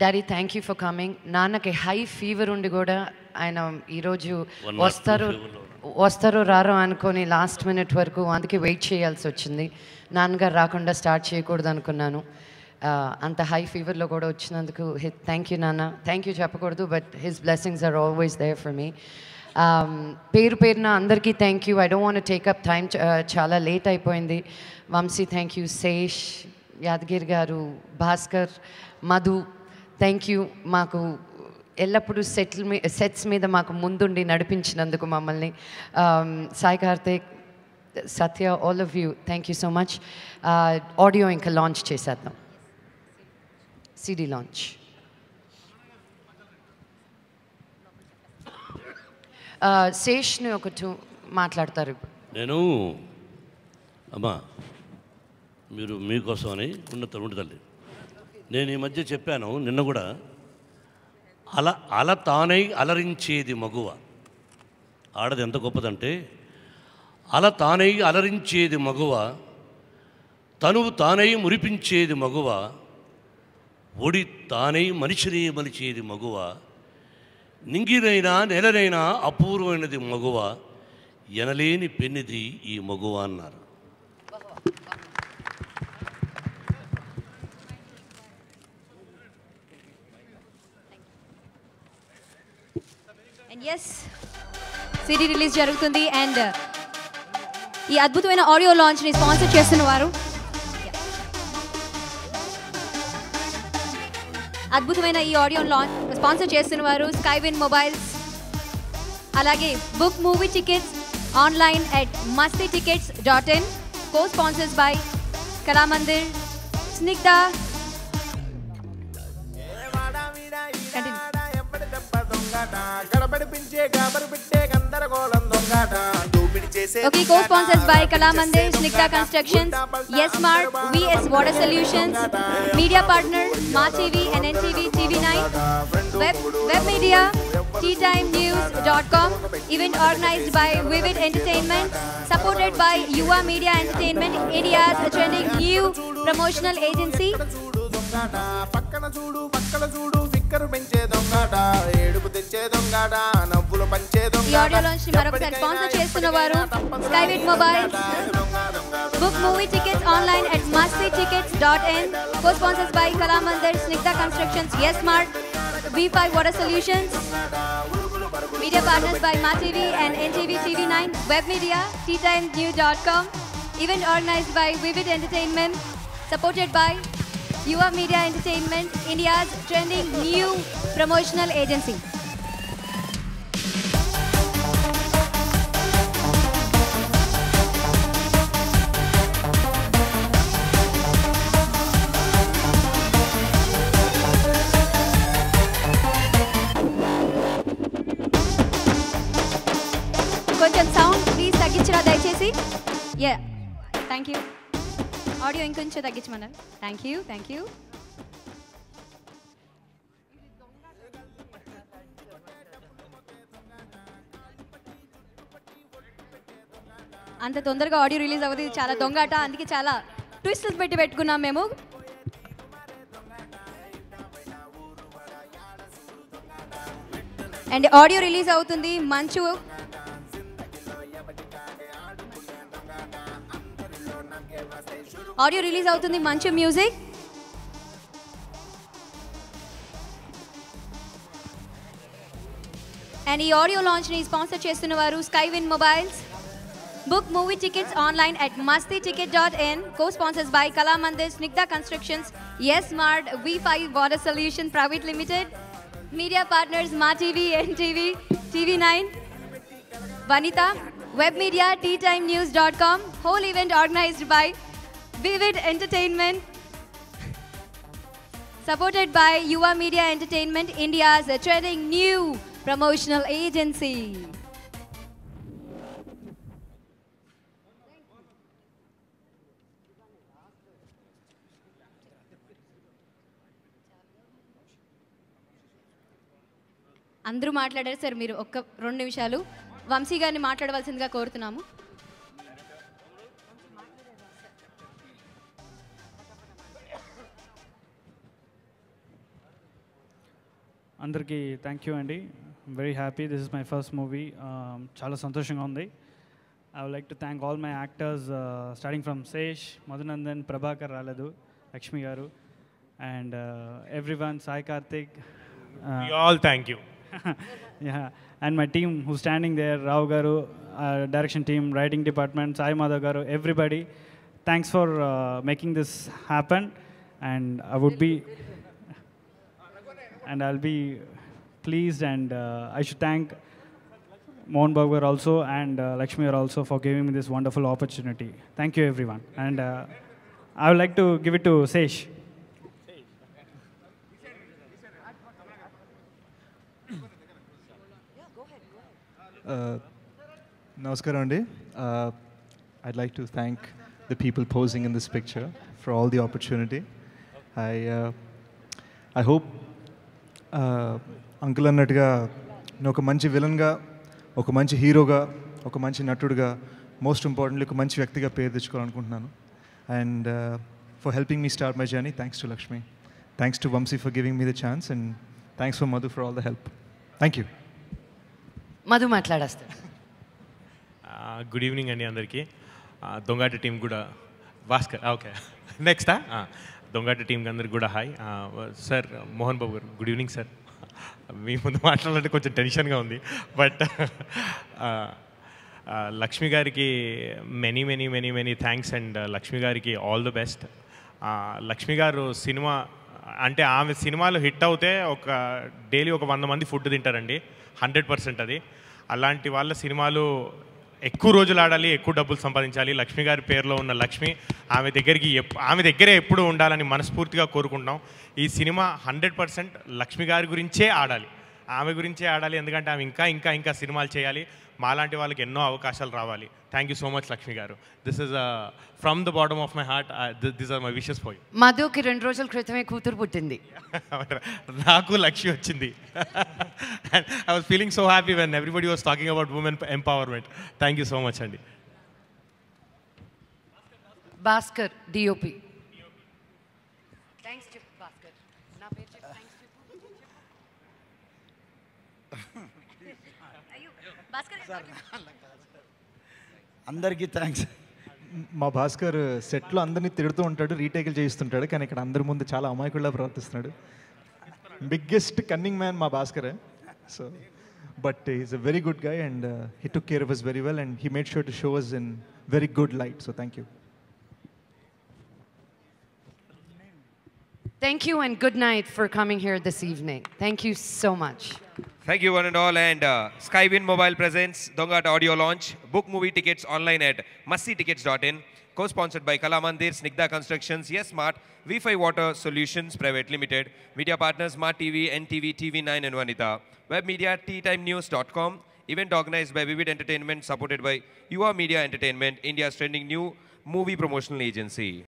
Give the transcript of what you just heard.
Daddy thank you for coming. నాన్నకి high fever ఉండి కూడా ఆయన ఈరోజు వస్తారో రారో అనుకొని లాస్ట్ మినిట్ వరకు అందుకే వెయిట్ చేయాల్సి వచ్చింది. నాన్నగారు రాకుండా స్టార్ట్ చేయకూడదు అనుకున్నాను. అంత హై ఫీవర్లో కూడా వచ్చినందుకు థ్యాంక్ యూ నాన్న. థ్యాంక్ యూ చెప్పకూడదు, but his blessings are always there for me. పేరు పేరున అందరికీ thank you. I don't want take up time, చాలా లేట్ అయిపోయింది. Vamshi thank you, Sesh, Yadagiri garu, Bhaskar, Madhu thank you. మాకు ఎల్లప్పుడూ సెట్స్ మీద మాకు ముందుండి నడిపించినందుకు మమ్మల్ని. Sai Karthik, Satya, all of you thank you so much. Audio ఇంకా లాంచ్ చేసేద్దాం, సిడీ లాంచ్. శేష్ని ఒకటి మాట్లాడతారు ఇప్పుడు. నేను అమ్మా మీరు మీకోసమని ఉండి తల్లి, నేను ఈ మధ్య చెప్పాను నిన్న కూడా, అల తానై అలరించేది మగువ. ఆడది ఎంత గొప్పదంటే అల తానై అలరించేది మగువ, తనువు తానై మురిపించేది మగువ, ఒడి తానై మనిషిని మలిచేది మగువ, నింగినైనా నెలనైనా అపూర్వమైనది మగువ, ఎనలేని పెన్నిది ఈ మగువ అన్నారు. ఎస్, సిడీ రిలీజ్ జరుగుతుంది. అండ్ ఈ అద్భుతమైన ఆడియో లాంచ్ని స్పాన్సర్ చేస్తున్న వారు, అద్భుతమైన ఈ ఆడియో లాంచ్ స్పాన్సర్ చేస్తున్న వారు స్కైవిన్ మొబైల్స్, అలాగే book movie tickets online at mastitickets.in, co-sponsors by Kalamandir, Snigdha. Okay, co-sponsors by Kalamandir, Snigdha Constructions, Yes Mart, VS Water Solutions, media partner MaTV and NTV TV9, web media teatimenews.com, event organized by Vivid Entertainment, supported by Yuva Media Entertainment, India's trending new promotional agency. పక్కన చూడు పక్కన చూడు ఫిక్కరు పెంచే దొంగట, ఏడుపు తెచ్చే దొంగట, నవ్వులు పంచే దొంగట. ఈ ఆడియో లాంచ్ ని మరొకసారి స్పాన్సర్ చేస్తున్నవారు Skywit mobiles, book movie tickets online at mastitickets.in, co-sponsors by Kalamandir, Snigdha Constructions, Yes Mart, V5 Water Solutions, media partners by MaTV and NTV TV9, web media teatimenews.com, event organized by Vivid Entertainment, supported by Yuva Media Entertainment, India's trending new promotional agency. కొంచెం sound please తగ్గించరా దయచేసి. Yeah, thank you. Audio ఇంకొంచెం తగ్గించమన్నారు. Thank you, thank you. అంత తొందరగా audio release అవ్వదు, ఇది చాలా దొంగాట, అందుకే చాలా ట్విస్ట్స్ పెట్టుకున్నాం మేము. అండ్ ఆడియో రిలీజ్ అవుతుంది మంచు, ఆడియో రిలీజ్ అవుతుంది మంచు మ్యూజిక్. అండ్ ఈ ఆడియో లాంచ్ ని స్పాన్సర్ చేస్తున్న వారు Skywin mobiles, book movie tickets online at mastiticket.in, co-sponsors by Kalamandir, Snigdha Constructions, Yes Mart, V5 Water Solution Private Limited, media partners MaTV, NTV, TV9, Vanita, web media teatimenews.com, whole event organized by Vivid Entertainment, supported by Yuva Media Entertainment, India's trending new promotional agency. అందరూ మాట్లాడారు sir, మీరు ఒక్క 2 నిమిషాలు వంశీ గారిని మాట్లాడవలసిందిగా కోరుతున్నాము. అందరికీ thank you అండి. Very happy. This is my first movie. చాలా సంతోషంగా ఉంది. I would like to thank all my actors, starting from Sesh, Madhunandan, Prabhakar రాలేదు, Lakshmi garu, and everyone, Sai Karthik. We all thank you. Yeah, and my team who's standing there, Rao garu, direction team, writing department, Sai Madhav garu, everybody. Thanks for making this happen, and I'll be pleased, and I should thank Mohan Babu also and Lakshmi also for giving me this wonderful opportunity. Thank you everyone, and I would like to give it to Sesh. Namaskaram andi. I'd like to thank the people posing in this picture for all the opportunity. I hope uncle అన్నట్టుగా నేను ఒక మంచి విలన్గా, ఒక మంచి హీరోగా, ఒక మంచి నటుడుగా, మోస్ట్ ఇంపార్టెంట్లీ ఒక మంచి వ్యక్తిగా పేరు తెచ్చుకోవాలనుకుంటున్నాను. And for helping me start my journey, thanks to Lakshmi, thanks to Vamsi for giving me the chance, and thanks for Madhu for all the help. Thank you. Madhu మాట్లాడేస్తారు. గుడ్ ఈవినింగ్ అండి అందరికీ. దొంగాట టీం కూడా, భాస్కర్ ఓకే నెక్స్టా, దొంగాట టీంకి అందరికి కూడా హాయ్. సార్ మోహన్ బాబు గారు good evening sir. మీ ముందు మాట్లాడాలంటే కొంచెం టెన్షన్గా ఉంది, బట్ లక్ష్మి గారికి many many many many thanks, and Lakshmi గారికి ఆల్ ది బెస్ట్. లక్ష్మి గారు సినిమా అంటే ఆమె సినిమాలు హిట్ అవుతే ఒక డైలీ ఒక 100 మంది ఫుడ్ తింటారండి, 100% అది. అలాంటి వాళ్ళ సినిమాలు ఎక్కువ రోజులు ఆడాలి, ఎక్కువ డబ్బులు సంపాదించాలి. లక్ష్మి గారి పేరులో ఉన్న లక్ష్మి ఆమె దగ్గరే ఎప్పుడు ఉండాలని మనస్ఫూర్తిగా కోరుకుంటున్నాం. ఈ సినిమా 100% లక్ష్మి గారి గురించే ఆడాలి, ఆమె గురించే ఆడాలి. ఎందుకంటే ఆమె ఇంకా ఇంకా ఇంకా సినిమాలు చేయాలి, మాలాంటి వాళ్ళకి ఎన్నో అవకాశాలు రావాలి. Thank you so much Lakshmi garu. This is from the bottom of my heart, this are my wishes for you. మధుకి 2 రోజుల క్రితమే కూతురు పుట్టింది. నాకు లక్ష్మి వచ్చింది. I was feeling so happy when everybody was talking about women empowerment. Thank you so much అండి. Bhaskar DOP. Thanks చెప్పు భాస్కర్. నా పేరు చెప్పు. థ్యాంక్స్ చెప్పు. అందరికీ థ్యాంక్స్. మా భాస్కర్ సెట్లో అందరినీ తిడుతూ ఉంటాడు, రీటేకులు చేయిస్తుంటాడు, కానీ ఇక్కడ అందరి ముందు చాలా అమాయకుడిలా ప్రవర్తిస్తున్నాడు. బిగ్గెస్ట్ కన్నింగ్ మ్యాన్ మా భాస్కరే. So but is a very good guy, and he took care of us very well, and he made sure to show us in very good light. So thank you. Thank you and good night for coming here this evening. Thank you so much. Thank you one and all, and Skywin Mobile presents Dongata audio launch. Book movie tickets online at mustseetickets.in. Co-sponsored by Kalamandir, Snigdha Constructions, Yes Smart, V5 Water Solutions Private Limited. Media partners Smart TV, NTV, TV9 and Vanita. Web media teatimenews.com. Event organized by Vivid Entertainment, supported by Yuva Media Entertainment, India's trending new movie promotional agency.